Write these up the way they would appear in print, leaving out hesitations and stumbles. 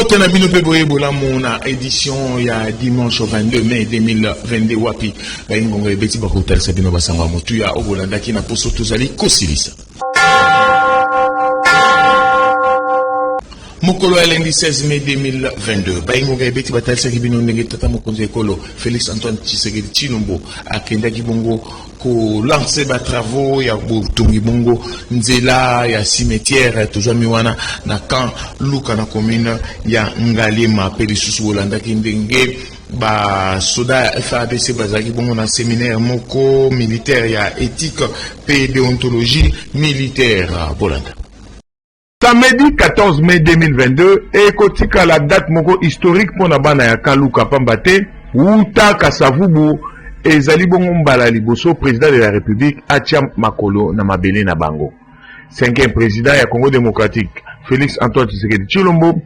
Bote na bino pe boye bola mona édition ya dimanche 22 mai 2022 wapi baingonga ebeti bakotala sabino basanga mutu ya obolandaki na poso tozali kosilisa. Mokolo ya lundi 16 mai 2022 baingonga ebeti batalisa kibino ndenge tata mokonzi ekolo Félix Antoine Tshisekedi Tshilombo akendaki bongo ko lancer ba travaux ya botungi bongo nzela ya cimetière tozami wana na camp Luka na commune ya Ngalema pe lisusu bolandaki ndenge ba soda ya FARDC bazaki bongo na séminaire moko militaire ya éthique pe déontologie militaire bolanda. Samedi 14 mai 2022 ekotika la date moko historique pour na bana ya Kaluka Pambate Wuta Kasavubu ezali bongo mbala liboso président de la République atia makolo na mabele na bango. 5e président ya Congo démocratique Félix Antoine Tshisekedi Tshilombo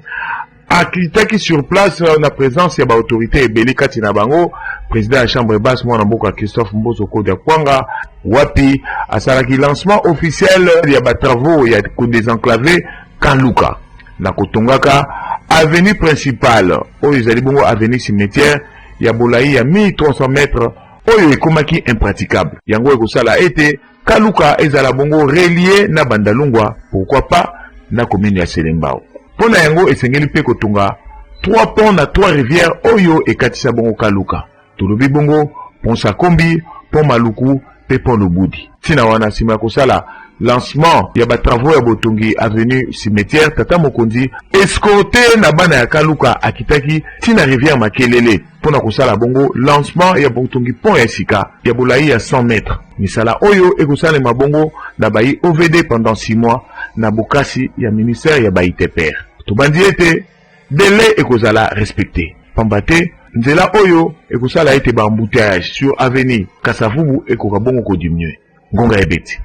akitaki sur place na présence ya ba autorité ebele kati na bango président ya chambre basse mwana mboka Christophe Mboso Kodia Kwanga wapi asalaki lancement officiel ya ba travaux ya ko désenclaver Kaluka na kotongaka avenue principale oyo ezali bongo avenue cimetière ya bolayi ya 1300 mètres oyo ekomaki impraticable yango ekosala ete Kaluka ezala bongo relié na Bandalungwa pourquoi pas na commune ya Selembao pona yango esengeli pe kotunga 3 ponts na 3 rivières oyo ekatisa bongo Kaluka tolobi bongo pont Sakombi pont Maluku pe pont Lubudi tina wana sima kosala lancement ya ba travaux ya botongi avenue cimetière tata mokonzi escorté na bana ya Kaluka akitaki tina rivière Makelele pona kosala bongo lancement ya botongi pont ya sika ya bolayi ya 100 mètres misala oyo ekosala mabongo na bayi OVD pendant 6 mois na bokasi ya ministère ya baiteper tobandi ete délai ekozala respecté pambate nzela oyo ekosala ete ba embouteillage sur avenue Kasavubu ekoka bongo ko diminuer ngonga ebeti.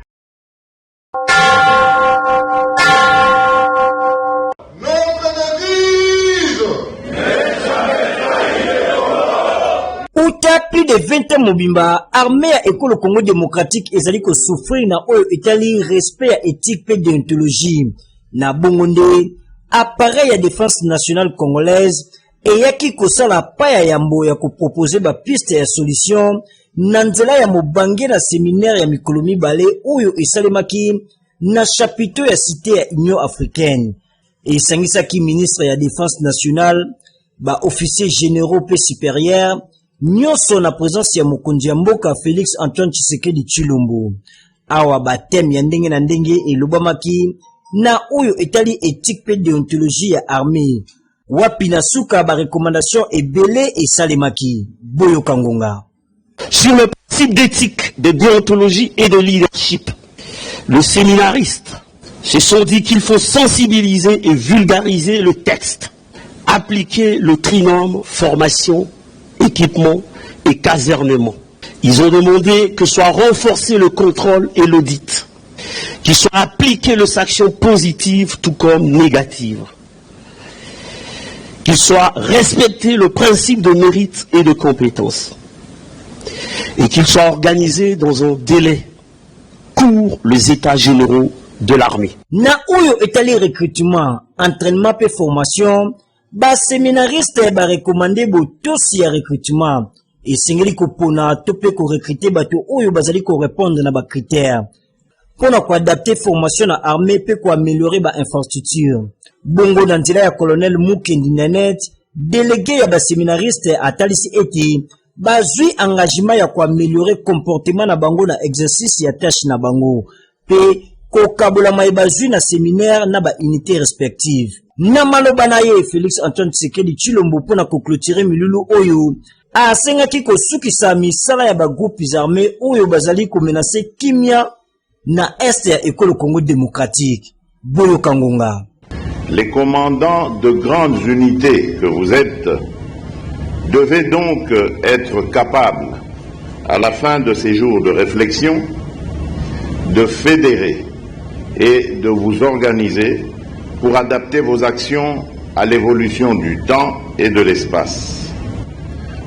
Outa plus de 20 ans mobimba, armée à école Congo démocratique ezali ko souffrir na oyo etali respect à éthique et déontologie na bongonde appareil à défense nationale congolaise et yaki kosala paya yambo ya ko proposer ba piste ya solution na nzela ya mobange na séminaire ya mikolo mibale oyo esalemaki na chapiteau ya cité ya Union africaine et esangisaki ministre ya défense nationale ba officiers généraux pe supérieurs nyonso na présence ya mokonzi ya mboka Félix Antoine Tshisekedi Tshilombo awa ba thème ya ndenge na ndenge elobamaki na oyo etali éthique pe déontologie ya armée wapi na suka ba recommandation ebele et salemaki boyo kangonga sur le principe d'éthique, de déontologie et de leadership. Les séminaristes se sont dit qu'il faut sensibiliser et vulgariser le texte, appliquer le trinôme formation, équipement et casernement. Ils ont demandé que soit renforcé le contrôle et l'audit, qu'il soit appliqué les sanctions positives tout comme négatives, qu'il soit respecté le principe de mérite et de compétence, et qu'il soit organisé dans un délai court les états généraux de l'armée. Na oyo etali recrutement, entraînement et formation, ba séminariste ba recommandé bo tosi ya recrutement et singeli ko pona topé ko recruter bato oyo bazali ko répondre na ba critères pona ko adapter formation na armée pe ko améliorer ba infrastructure. Bongo na nzela ya colonel Mukendi Nanet, délégué ya ba séminariste atalisi eti bazui engagement ya ko améliorer comportement na bango na exercice ya tâche na bango pe ko kabola mai bazui na séminaire na ba unité respective. Na maloba na ye Félix Antoine Tshisekedi Tshilombo pona ko clôturer milulu oyo asengaki ko sukisa misala ya ba groupes armés oyo bazali ko menacer kimia na est ya école Congo démocratique. Boyo Kangonga. Les commandants de grandes unités que vous êtes devaient donc être capables, à la fin de ces jours de réflexion, de fédérer et de vous organiser pour adapter vos actions à l'évolution du temps et de l'espace.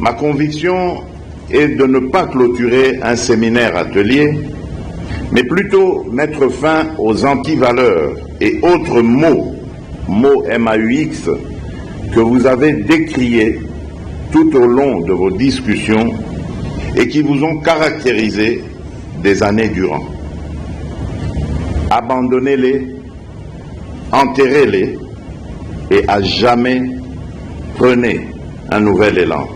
Ma conviction est de ne pas clôturer un séminaire atelier, mais plutôt mettre fin aux antivaleurs et autres mots MAUX, que vous avez décriées tout au long de vos discussions et qui vous ont caractérisé des années durant. Abandonnez-les, enterrez-les et à jamais prenez un nouvel élan.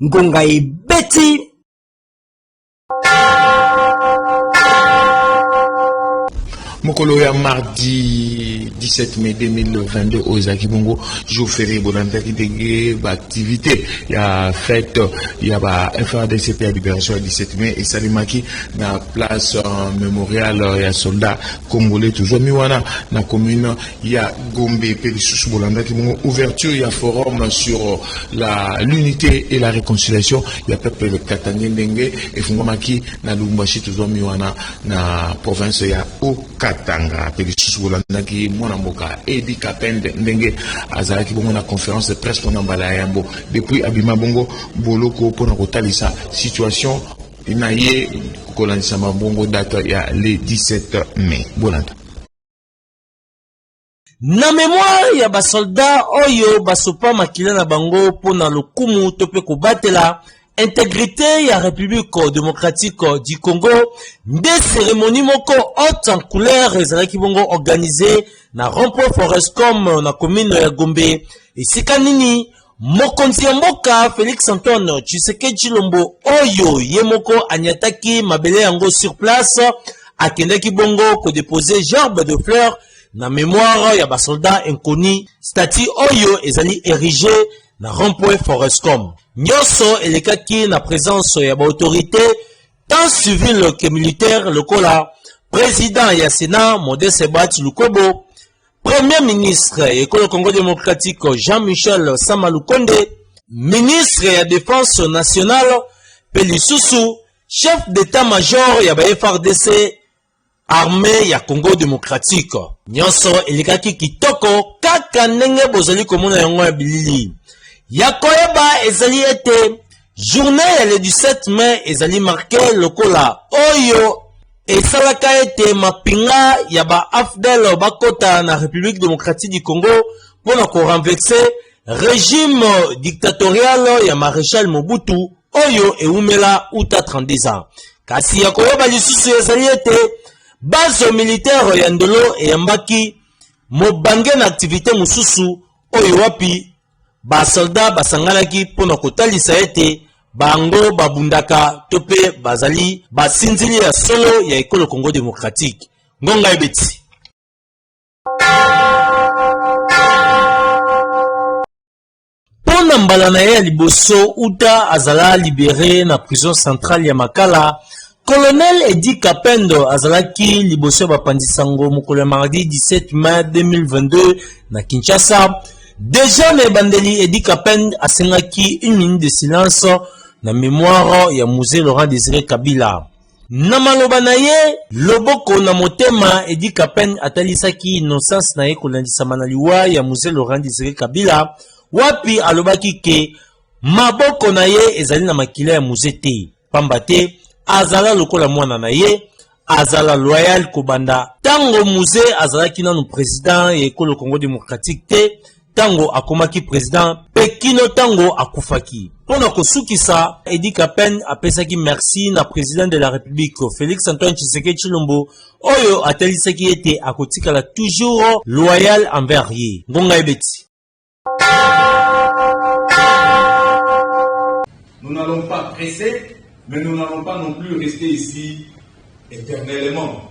Ngonga Betty. Mokolo ya mardi 17 mai 2022 au Ezaki Bongo, jour férié Bolanda qui dégué activité. Il y a fête, il y a FADCP à Libération le 17 mai et Salimaki na place mémorial, il y a soldats congolais toujours miwana na commune, il y a Gombe Pélissus Bolanda qui Bongo, ouverture, il y a forum sur l'unité et la réconciliation, il y a peuple Katangé Ndenge et Fungomaki na Lumbashi toujours miwana na province ya Katanga Pélissus Bolanda qui mwana mboka Edi Kapende Ndenge azalaki bongo na conférence de presse pendant Balayambo depuis Abima Bongo Boloko pour na kotalisa situation inaye kolandisa mabongo date ya le 17 mai Bolanda. Na mémoire ya basoldat oyo basopa makila na bango pona lokumu tope kobatela intégrité ya République démocratique du Congo, des cérémonies moko haute en couleur ezalaki bongo organisé na rond-point Forescom na commune ya Gombe. Esika nini mokonzi ya mboka Félix Antoine Tshisekedi Tshilombo oyo ye moko anyataki mabele yango sur place akendaki bongo ko déposer gerbe de fleurs na mémoire ya basoldat inconnus, statue oyo ezali érigé na rond-point Forescom. Nyonso elekaki na présence ya ba autorité tant civile que militaire lokola président ya Sénat Modeste Bat Lukobo, premier ministre ekolo Congo démocratique Jean-Michel Samalukonde, ministre ya défense nationale Pélissus, chef d'état-major ya ba FARDC armée ya Congo démocratique. Nyonso elekaki kitoko kaka ndenge bozali komona yango ya bilili. Yakoyeba ezali ete journée le 17 mai ezali marqué lokola oyo esalaka ete mapinga ya ba AFDEL bakota na République démocratique du Congo pona ko renverser régime dictatorial ya Maréchal Mobutu oyo eumela uta 30 ans. Kasi yakoyeba lisusu ezali ete base militaire ya Ndolo eyambaki mobange na activité mususu oyo wapi ba soldat basanganaki pona kotalisa ete bango babundaka tope bazali basinzili ya solo ya ekolo Congo démocratique. Ngonga ebeti. Pona mbala na ye liboso uta azala libéré na prison centrale ya Makala, Colonel Edi Kapendo azalaki liboso bapandisango mokolo mardi 17 mai 2022 na Kinshasa. Déjà le bandeli Edi Kapende asengaki une minute de silence na mémoire ya musée Laurent Désiré Kabila. Na maloba na ye loboko na motema Edi Kapende atalisaki innocence na ye kolandisama na liwa ya musée Laurent Désiré Kabila wapi alobaki ke maboko na ye ezali na makila ya musée te pamba te azala lokola mwana na ye azala loyal kobanda tango musée azalaki nanu président ya ekolo Congo démocratique te tango akomaki président pekino tango akufaki. Pona kosukisa Edi Kapende apesaki merci na président de la République Félix Antoine Tshisekedi Tshilombo oyo atelisaki ete akotikala toujours loyal envers ye. Ngonga ebeti. Nous n'allons pas presser, mais nous n'allons pas non plus rester ici éternellement.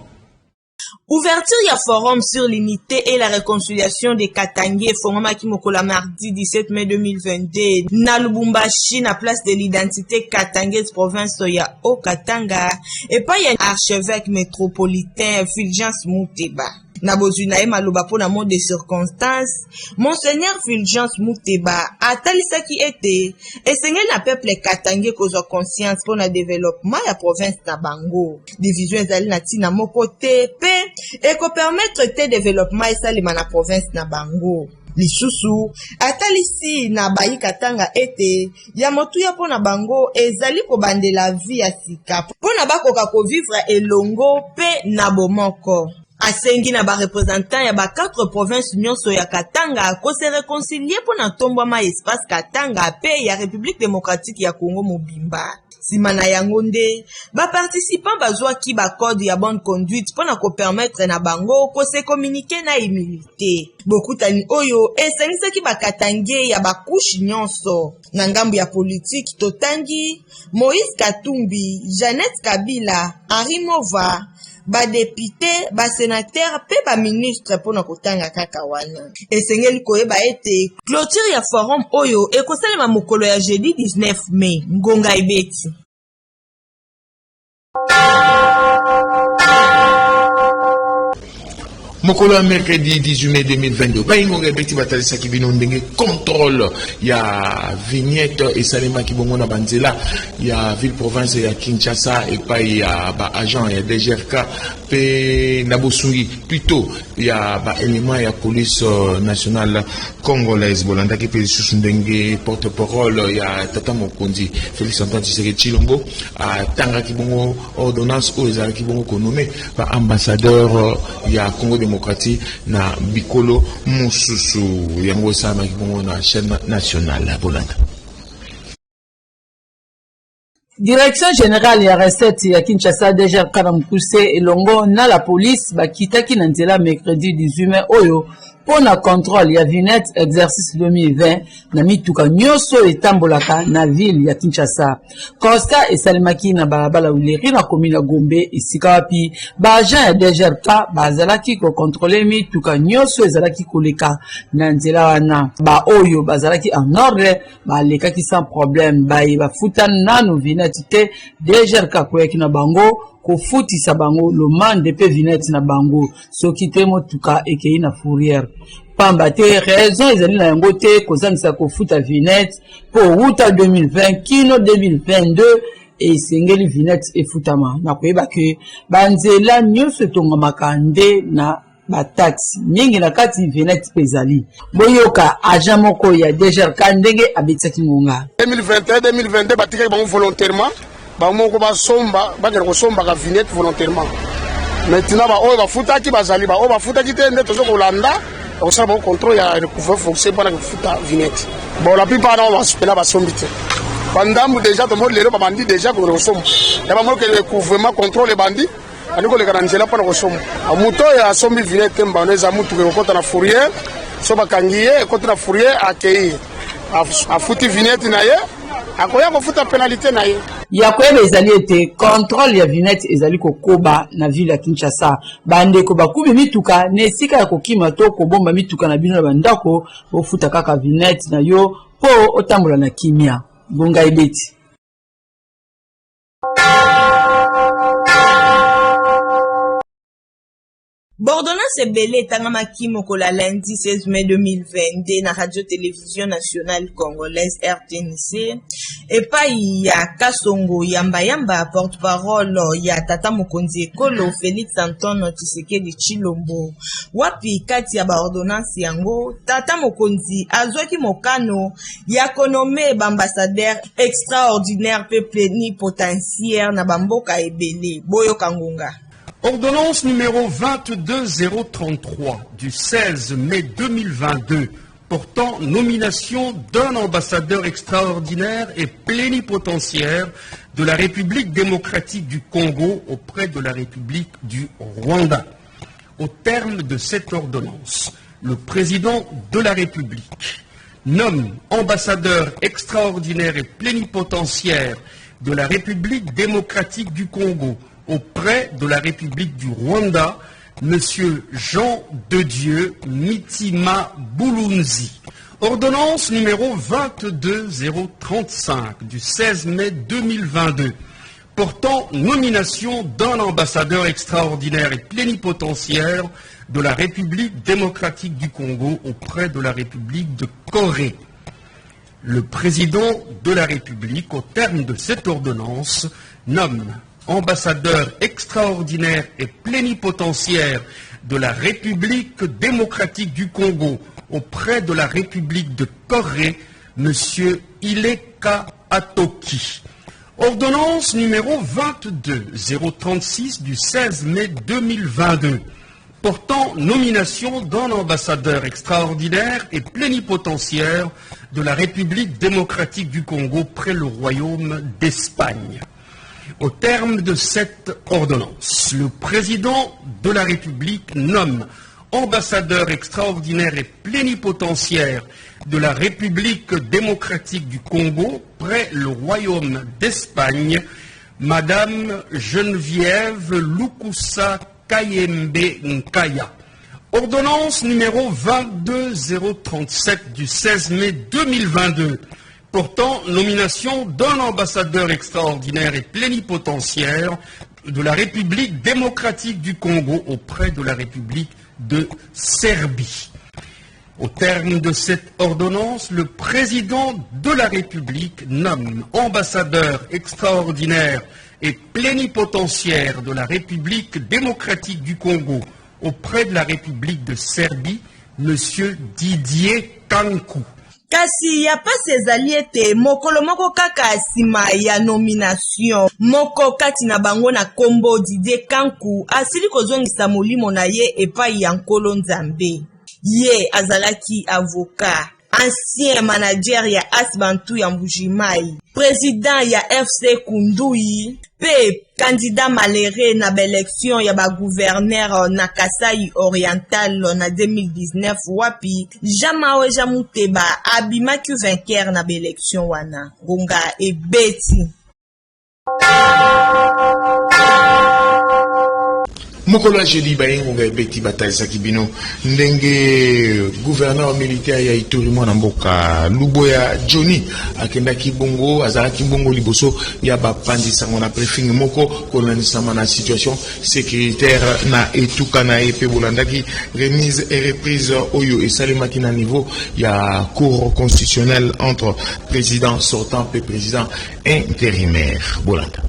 Ouverture ya forum sur l'unité et la réconciliation des Katangé Fongomaki Mokola mardi 17 mai 2022 na Lubumbashi na place de l'identité Katangé province ya Haut-Katanga et pas ya archevêque métropolitain Fulgence Mouteba. Na bozuna maloba pona mot de circonstance, Monseigneur Fulgence Mouteba atalisaki ete esengeli na peuple Katangé kozwa conscience pona développement ya province na bango. Division ezali na tina moko te pe eko permettre te développement esalema na province na bango. Lisusu atalisi na bayi Katanga ete ya motuya pona bango ezali kobandela vie ya sika pona bakoka ko vivre elongo pe na bomoko. asengi na barepresentant ya ba 4 provinces nyonso ya Katanga ko se réconcilier mpona ntombwama espace Katanga pe ya République démocratique ya Congo mobimba. Sima na yango nde baparticipant bazwaki bacode ya bonne conduite mpona kopermettre na bango kose communiquer na humilité. Bokutani oyo esangisaki bakatangie ya bakushe nyonso. Na ngambu ya politique totangi Moïse Katumbi, Jeannette Kabila, Henri Mova, badepute, basénateur pe baministre mpona kotanga kaka wana. Esengeli koyeba ete clôture ya forum oyo ekosalema mokolo ya jeudi 19 mai. Ngonga ebeti. Mokolo ya mercredi 18 mai 2022 bayingo ebeti batalisaki bino ndenge contrôle ya vignette esalemaki bongo na banzela ya ville province ya Kinshasa epai ya ba agent ya DGRK pe na bosungi plutôt ya ba élément ya police nationale congolaise bolandaki pe lisusu ndenge porte-parole ya tata mokonzi Félix Antoine Tshisekedi Tshilombo atangaki bongo ordonnance oyo ezalaki bongo konome ba ambassadeur ya Congo démocratie na bikolo mosusu yango esalamaki bongo na chaîne nationale bolanda. Direction générale ya recette ya Kinshasa déjà Karamkuse elongo na la police bakitaki na nzela mercredi 18 mai oyo pona contrôle ya vignette exercice 2020 na mituka nyonso etambolaka na ville ya Kinshasa. Constat esalemaki na balabala uleri na commune Gombe esika wapi ba agent ya DGRK bazalaki ko contrôler mituka nyonso ezalaki koleka na nzela wana. Ba oyo bazalaki en ordre balekaki sans problème baye bafuta nanu vignette te DGRK koyaki na bango kofutisa bango lomande pe vignette na bango soki te motuka ekei na fourrière. Pamba te raison ezali na yango te kozangisa kofuta vignette pour wuta 2020 kino 2022 esengeli vignette efutama na koyeba ke banzela nyonso etongamaka nde na bataxi mingi na kati vignette pezali. Boyoka agent moko ya DGRK ndenge abetisaki ngonga 2021-2022 batikaki bango volontairement bamoko basomba bakela kosomba ka vignette volontairement. Maintenant ba oyo bafutaki bazali ba oyo bafutaki te nde tozo kolanda osala ba contrôle ya recouvrer fonctionner pour la futa vignette. Bon la plupart na basopela basombi te. Bandambu déjà to modelo ba bandi déjà ko kosomba. Ya ba moke recouvrement contrôle bandi ani ko le kananzela pour kosomba. Amuto ya sombi vignette mbaneza mutu ko kota na fourrière so bakangiye kota na fourrière akei. Afuti vignette na ye akoya kofuta penalité na ye. Yakoyeba ezali ete contrôle ya vignette ezali kokoba na ville ya Kinshasa. Bandeko bakubi mituka na esika ya kokima to kobomba mituka na bino na bandako ofuta kaka vignette na yo po otambola na kimia. Ngonga ebeti. Bordonnance ebele etangamaki mokolo lundi 16 mai 2022 na radio-télévision nationale congolaise RTNC epai ya Kasongo Yamba porte-parole ya tata mokonzi ekolo Félix Antoine Tshisekedi Tshilombo. Wapi kati ya baordonnance yango tata mokonzi azwaki mokano ya konome bambassadeur extraordinaire pe plénipotentiaire na bamboka ebele. Boyoka ngonga. Ordonnance numéro 22033 du 16 mai 2022 portant nomination d'un ambassadeur extraordinaire et plénipotentiaire de la République démocratique du Congo auprès de la République du Rwanda. Au terme de cette ordonnance, le président de la République nomme ambassadeur extraordinaire et plénipotentiaire de la République démocratique du Congo auprès de la République du Rwanda, M. Jean de Dieu Mitima Bulunzi. Ordonnance numéro 22035 du 16 mai 2022 portant nomination d'un ambassadeur extraordinaire et plénipotentiaire de la République démocratique du Congo auprès de la République de Corée. Le président de la République, au terme de cette ordonnance, nomme ambassadeur extraordinaire et plénipotentiaire de la République démocratique du Congo auprès de la République de Corée, M. Ileka Atoki. Ordonnance numéro 22036 du 16 mai 2022 portant nomination d'un ambassadeur extraordinaire et plénipotentiaire de la République démocratique du Congo près le Royaume d'Espagne. Au terme de cette ordonnance, le président de la République nomme ambassadeur extraordinaire et plénipotentiaire de la République démocratique du Congo près le Royaume d'Espagne, Madame Geneviève Lukusa Kayembe Nkaya. Ordonnance numéro 22037 du 16 mai 2022, portant nomination d'un ambassadeur extraordinaire et plénipotentiaire de la République démocratique du Congo auprès de la République de Serbie. Au terme de cette ordonnance, le président de la République nomme ambassadeur extraordinaire et plénipotentiaire de la République démocratique du Congo auprès de la République de Serbie, M. Didier Kankou. Kasi ya pasi ezali ete mokolo moko kaka nsima ya nomination moko kati na bango na kombo Didier Kankou asili kozongisa molimo na ye epai ya nkolo Nzambe. Ye azalaki avocat, ancien manager ya Asbantu ya Mbujimai, président ya FC Kundui, pe candidat maléré na l'élection ya ba gouverneur na Kasai Oriental na 2019 wapi Jamawe Jamuteba abimaki vainqueur na l'élection wana. Gonga e beti. Mokola Jeli Bayengo Beti Bataille Sakibino ndenge gouverneur militaire ya Ituri mwana mboka Luboya Johnny akenda kibongo azala kibongo liboso ya bapandisa ngona briefing moko kolonisa na situation sécuritaire na etuka na epe bolandaki remise et reprise oyo esalemaki na niveau ya cour constitutionnelle entre président sortant et président intérimaire Bolanda.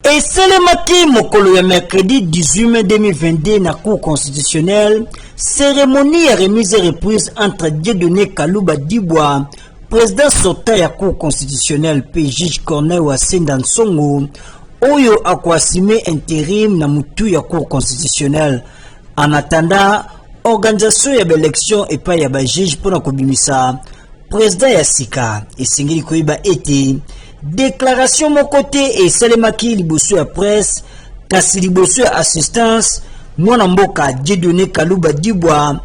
Et Selemati Mokolo ya mercredi 18 mai 2022 na cour constitutionnelle, cérémonie ya remise et reprise entre Dieudonné Kalouba Dibwa, président sortant ya cour constitutionnelle pe juge Corneille Wasenda Nsongo, oyo akwasime intérim na mutu ya cour constitutionnelle. En attendant, organisation ya l'élection et pas ya ba juge pour na kobimisa président ya sika esengeli koyiba ete déclaration mon côté et Selemaki liboso ya presse kasi liboso ya assistance mwana mboka Dieudonné Kalouba Dibwa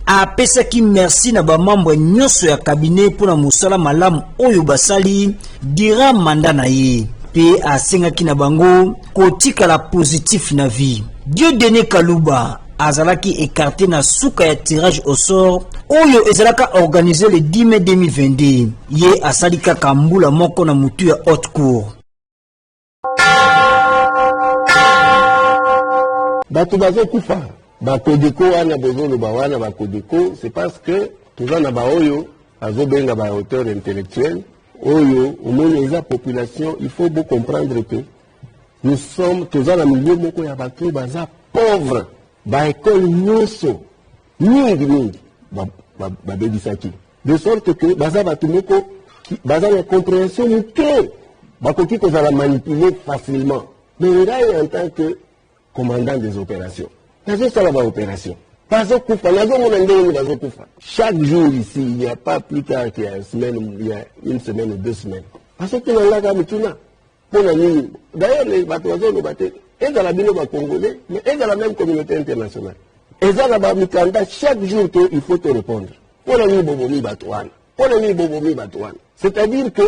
apesaki merci na ba membre nyonso ya cabinet pour na musala malamu oyo basali dira mandat na ye pe asengaki na bango kotika la positif na vie. Dieudonné Kalouba azalaki écarté na souka ya tirage au sort oyo ezalaka organisé le 10 mai 2022 ye asalika kambula moko na mutu ya haute cour. Bato bazo kufa bakodeko wana bozolo bawana bakodeko c'est parce que toza na ba oyo azobenga ba auteur intellectuel oyo omoni eza population. Il faut bien comprendre que nous sommes toza na milieu moko ya bato baza pauvre ba école nyonso mingi babebisaki de sorte que baza bato moko baza na compréhension muke bakoki kozala manipuler facilement. Mais ngai en tant que commandant des opérations nazosala baopération bazokufa nazomona ndenge bazokufa chaque jour ici. Il n'y a pas plus tard qu'il y a une semaine ou 2 semaines bazotunangaka mituna mpona nini. D'ailleurs les bato bazoloba te ezala bino bacongolais mais ezala même communauté internationale ezala bamikanda chaque jour que il faut te répondre mpona nini bobomi bato wana mpona nini bobomi bato wana. C'est-à-dire que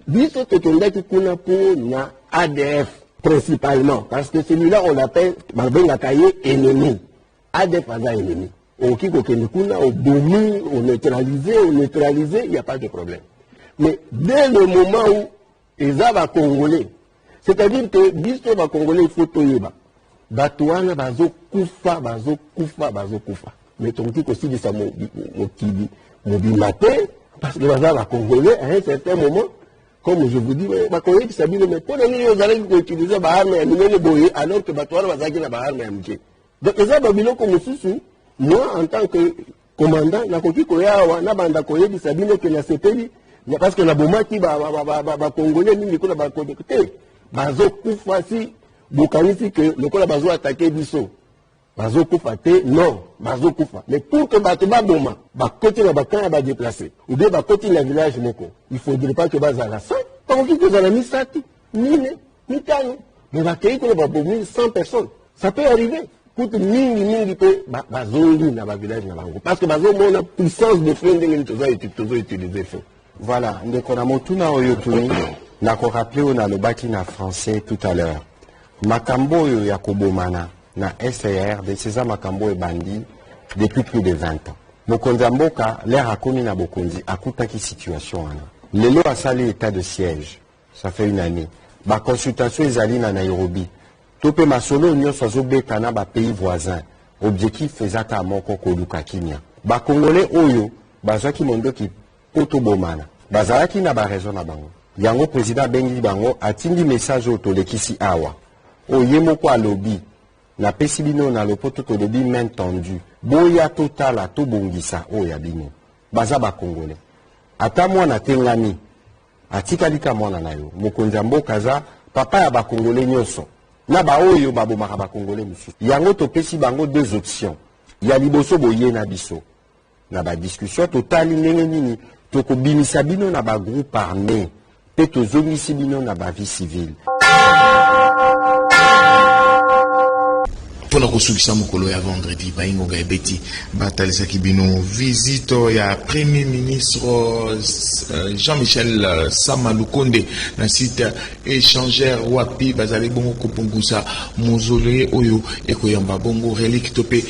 biso tokendaki kuna mpo na ADF principalement parce que celui-là on l'appelle babengaka ye ennemi. ADF aza ennemi okoki kokende kuna obomi oneutraliser, il n'y a pas de problème. Mais dès le moment où eza bacongolais, c'est-à-dire que biso bacongolais il faut toyeba bato wana bazokufa. Mais tokoki kosilisa mokili mobima te parce que baza bacongolais à un certain moment. Comme je vous dis, bacongolais sabino mais mpona nini ozalaki koutiliser baarme ya minene boye alors que bato wana bazalaki na baarme ya moke. Donc eza babiloko mosusu moi en tant que commandant nakoki koya awa nabanda koyebisa bino ke nasepeli parce que nabomaki bacongolais mingi kuna bakodeko te bazokufa si bokanisi ke lokola bazoatake biso bazokufa te, non, bazokufa. Mais pour que bato baboma, bakoti na bakanya ba déplacer, ou bien bakoti na village moko, il faudrait pas que bazala 100, parce que bazala misati, mine, mitano. Mais bakei ko babomi 100 personnes. Ça peut arriver. Pour mingi pe bazoli na ba village na bango. Parce que bazomo na puissance de feu ndenge tozo utiliser feu. Voilà, ndeko na motuna oyo tuni na ko rappeler on a le baki na français tout à l'heure. Makambo oyo ya kobomana na SAR de César Makambo et Bandi depuis plus de 20 ans. Mokonzi mboka l'air akomi na bokonzi akutaki situation wana. Lelo asali état de siège. Ça fait une année. Ba consultation ezali na Nairobi. Topé masolo nyonso azobeta na ba pays voisins. Objectif ezaka moko koluka kimia. Ba congolais oyo bazaki mondoki poto bomana. Bazalaki na ba raison na bango. Yango président bengi bango atindi message otolekisi awa. Oyemo kwa lobby na pesi bino na lopoto to lobby main tendue. Boya totala to bongisa oya bino. Baza ba congolais. Ata mwana tengani atikalika mwana nayo. Mokonzi mboka za papa ya ba congolais nyonso. Na ba oyo babomaka ba congolais musu. Yango to pesi bango deux options. Ya liboso boye na biso. Na ba discussion totali ndenge nini to ko bimisa bino na ba groupe armé. Pe to zongisi bino na ba vie civile. Pour la construction mokolo ya vendredi baingo ga beti batalisa kibino visite ya premier ministre Jean-Michel Sama Lukonde na site échangeur wapi bazali bongo kopungusa mausolée oyo ekoyamba bongo relique topé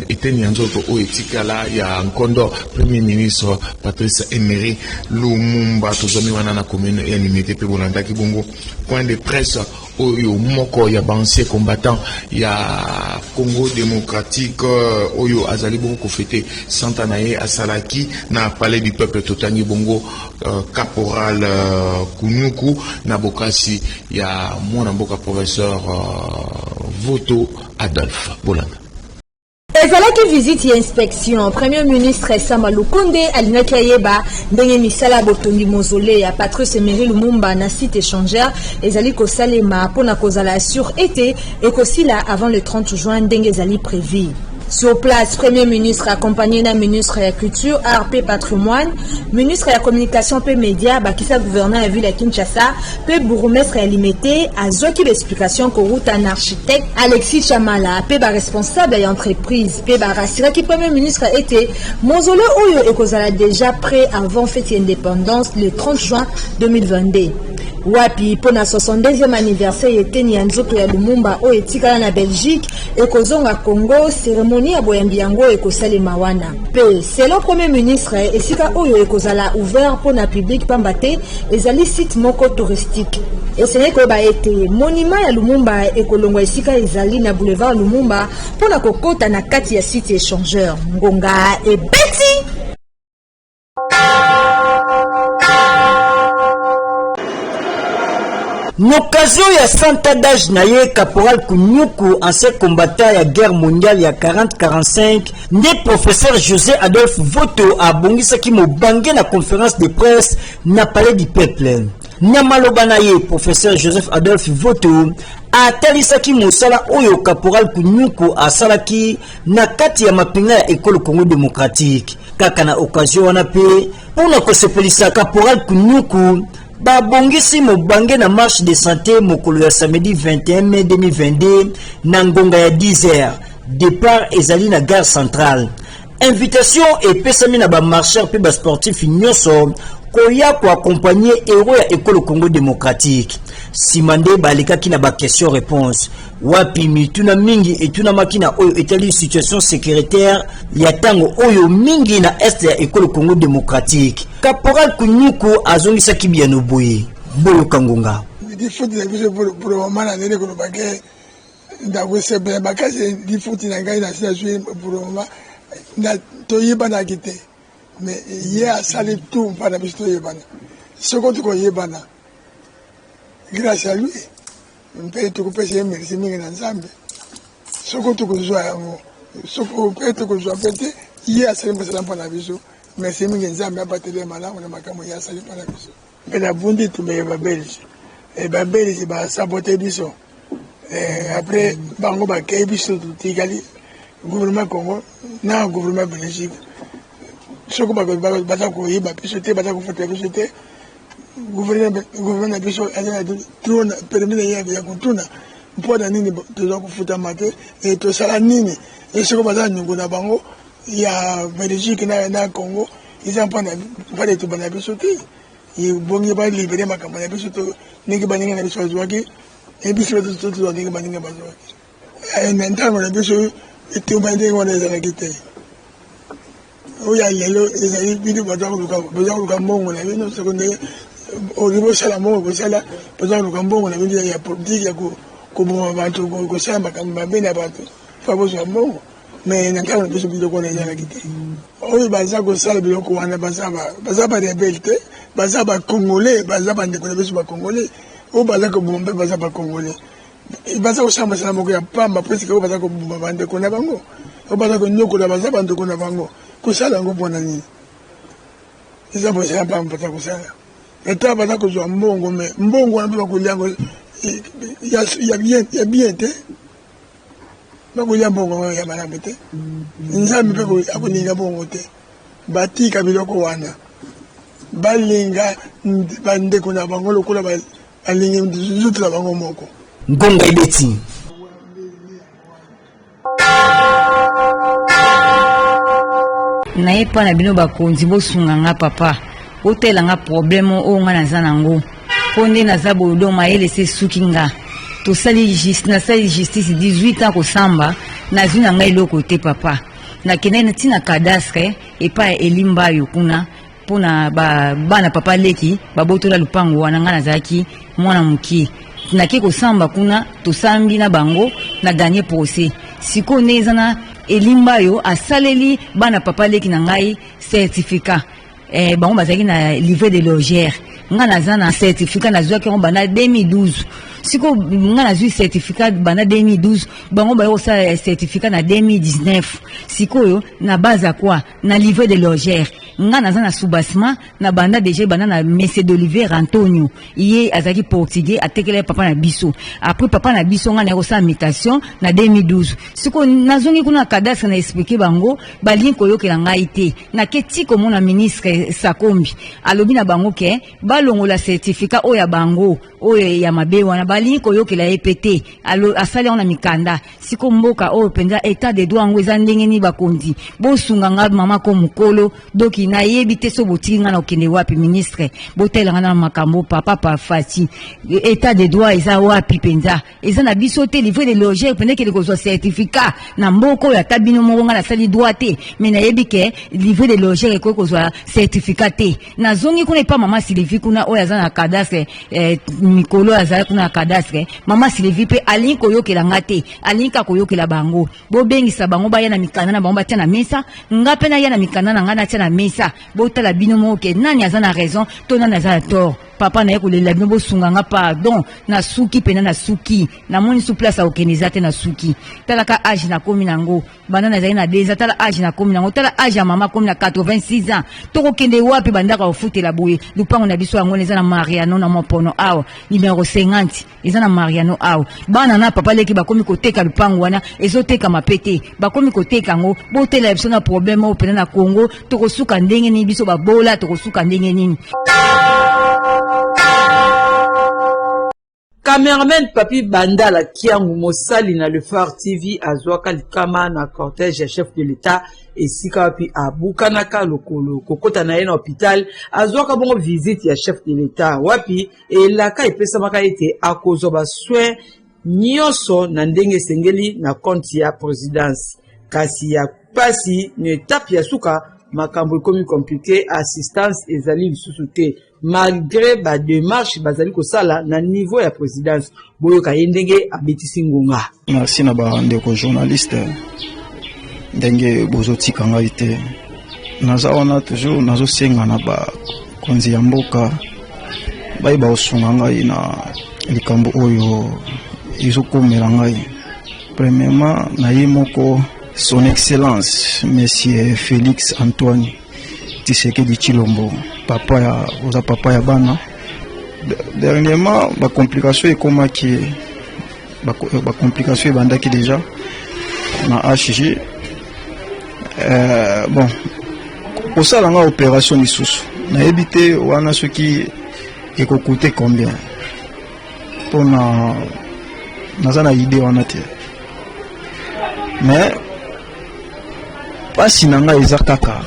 eteni nzoto oyo etikala ya nkondo premier ministre Patrice Emery Lumumba tozami wana na commune ya Limete pe bolandaki bongo point de presse oyo moko ya ancien combattant ya Congo démocratique oyo azali bongo ko fêter Santanaye asalaki na palais du peuple totangi bongo caporal Kunuku na bokasi ya mwana mboka professeur Voto Adolphe Bolanda. ezalaki visite ya inspection premier ministre Sama Lukonde alinaki ayeba ndenge misala botongi mausolée ya Patrice Emery Lumumba na site échangeur ezali kosalema mpona kozala assure ete ekosila avant le 30 juin ndenge ezali prévu. Sur place, Premier ministre accompagné d'un ministre de la Culture, ARP Patrimoine, ministre de la Communication et Médias, Bakissa gouverneur de la ville de Kinshasa, puis bourgmestre à Limité, à Zoki l'explication que route un architecte, Alexis Chamala, puis responsable de l'entreprise, puis rassira qui Premier ministre a été, mausolée Oyo et Kozala déjà prêt avant fête d'indépendance le 30 juin 2022. Wapi pour na 62e anniversaire était Nyanzoto ya Lumumba o etikala na Belgique et kozonga Congo cérémonie ya boyambi yango ekosalema wana. Pe selon premier ministre esika oyo ekozala ouvert pour na public pambate ezali site moko touristique. Et ce n'est que ba ete monument ya Lumumba ekolongwa esika ezali na boulevard Lumumba pour na kokota na kati ya site échangeur. Ngonga et Betty L'occasion ya Santa d'âge naye caporal Kunyuku, ancien combattant ya guerre mondiale ya 40-45, né professeur José Adolphe Voto a bongisaki mobange na conférence de presse na palais du peuple. Nyamaloba naye professeur Joseph Adolphe Voto a talisaki mosala oyo caporal Kunyuku asalaki na kati ya mapinga ya école Congo démocratique. Kaka na occasion wana pe pona kosepelisa caporal Kunyuku babongisi mobange na marche de santé mokolo ya samedi 21 mai 2022 na ngonga ya 10h départ ezali na gare centrale. Invitation epesami na ba marcheurs pe ba sportifs nyonso koya ko accompagner héros ya école Congo démocratique. Simande balikaki na ba question réponse wapi mituna mingi etuna makina oyo etali situation sécuritaire ya tango oyo mingi na est ya école Congo démocratique. Caporal Kunyuku azongisa kibiano boye boyo kangonga di foot na biso pour le moment na nene ko bagay ndago se be bakaze di foot na ngai na sina jouer pour le moment na toyeba na kité mais hier sali tout pas na biso toyeba na soko to yebana grâce à lui on peut te couper ses merci mingi na nzambe soko to ko joa yango soko peut te ko joa pété hier sali mbasala pa na biso merci mingi nzambe abatele malamu na makambo ya sali pa na biso pe na bundi tumbe ba belge et ba belge ba saboter biso après bango bakei biso tikali gouvernement Congo na gouvernement Belgique soko baza koyeba biso te baza kofata biso te gouvernement biso azana tuna permis ya kotuna mpona nini toza kofutama te e tosala nini e soko baza nyongo na bango ya Belgique na Congo eza mpona tobana biso te bongi balibere makambo na biso to ndenge baninga na biso bazwaki ebiso tozwa ndenge baninga bazwaki na ntango na biso etumba ndenge wana ezalaki te oyo lelo ezali bino baza koluka mbongo na bino soko nde olingi osala mbongo kosala baza koluka mbongo na bino ya politike ya koboma bato kosala makambo mabe na bato fa bozwa mbongo me na ntango na biso biloko wana ezalaki te oyo baza kosala biloko wana baza barebele te baza bakongolais baza bandeko na biso bakongolais oyo baza koboma mpe baza bakongolais baza kosala masala moko ya pamba presque oyo baza koboma bandeko na bango oyo baza konyokola baza bandeko na bango kosala yango mpona nini eza mosala pamba baza kosala eta baza kozwa mbongo me mbongo wana mpe bakolia yango ya bien te bakolia mbongo ya malamu te nzambe mpe akolinga mbongo te batika biloko wana balinga bandeko na bango lokola balingi nzutu na bango moko ngonga ibeti naye mpa na bino bakonzi bosunga nga papa otela nga problème oyo nga naza nango mpo nde naza bodo mayele se suki nga nasali justice 18 ans kosamba nazwi na ngai eloko te papa nakende ntina cadastre epa ya elimba yo kuna mpona bana papa leki babotola lupango wana ngai nazalaki mwana mokie nake kosamba kuna tosambi na bango na gagné procès sikoyo nde eza na elimba yo asaleli bana papa leki na ngai certificat bango bazalaki na livret de logère nga naza na certificat nazwaki yango banda 2012 siko nga nazwi certificat banda 2012 bango bayo kosala certificat na 2019 sikoyo na base ya kwa na livret de logère nga naza na soubassement na banda déjà banda na Messe d'Olivier Antonio ye azaki portugais atekele papa na biso après papa na biso nga na kosala mutation na 2012 siko nazongi kuna cadastre na expliquer bango balingi koyokela ngai te na keti komona ministre Sakombi alobi na bango ke balongola certificat oya bango oyo ya mabe wana balingi koyokela EPT asali ona mikanda siko mboka oyo penza état de droit ngo eza ndenge ni bakonzi bosunga nga mama ko mukolo doki na yebi te so botiki nga na okende wapi ministre botela nga na makambo papa fati état de droit eza wapi penza eza na biso te livret de logère pende ke kozwa certificat na mboko ya tabino moko nga na sali droit te mais na yebi ke livret de logère ko kozwa certificat te na zongi kuna pa mama Sylvie kuna oyo aza na cadastre mikolo azala kuna na cadastre mama Sylvie pe alingi koyokela nga te alingi ka koyokela bango bobengisa bango baya na mikanda na bango batia na mesa nga pe na ya na mikanda na nga na tia na mesa botala bino moko ke nani aza na raison to nani aza na tort papa na ye kolela bino bosunga nga pardon na suki pena na suki na moni su place okende eza te na suki tala ka age na komi nango bana nazali na deza tala age na komi nango tala age ya mama komi na 86 ans tokokende wapi bandaka ofutela boye lupango na biso yango eza na Mariano na Mopono awa numéro 50 eza na Mariano awa bana na papa leki bakomi koteka lupango wana ezoteka mapete bakomi koteka ngo botela biso na problème o pena na Congo tokosuka ndenge ni biso babola tokosuka ndenge nini. Cameraman Papi Bandala Kiangu Mosali na le Phare TV azwaka likama na cortège ya chef de l'État esika wapi abukanaka lokolo kokota na ye na hôpital azwaka bongo visite ya chef de l'État wapi elaka epesamaka ete akozwa basoin nyonso na ndenge esengeli na compte ya présidence kasi ya pasi na etape ya suka makambo ekomi compliqué assistance ezali lisusu te malgré ba démarche bazali kosala na niveau ya présidence boyoka ye ndenge abetisi ngonga. Merci na ba ndeko journaliste ndenge bozotika ngai te naza wana toujours nazosenga na bakonzi ya mboka bayeba kosunga ngai na likambo oyo ezokomela ngai. Premièrement na ye moko son excellence monsieur Félix Antoine Tshisekedi Tshilombo papa ya bana. Dernièrement ba complication ekomaki ba complication ebandaki déjà na HG. Bon, kosala nga opération lisusu nayebi te wana soki ekokute combien mpona naza na idée wana te, mais pasi na nga eza kaka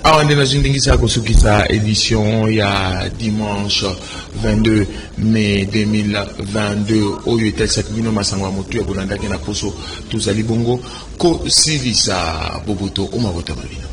awa nde nazindingisa kosukisa édition ya dimanche 22 mai 2022 oyo etalisaki bino masango ya motu ya bolandaki na poso tozali bongo kosilisa boboto omabota babino.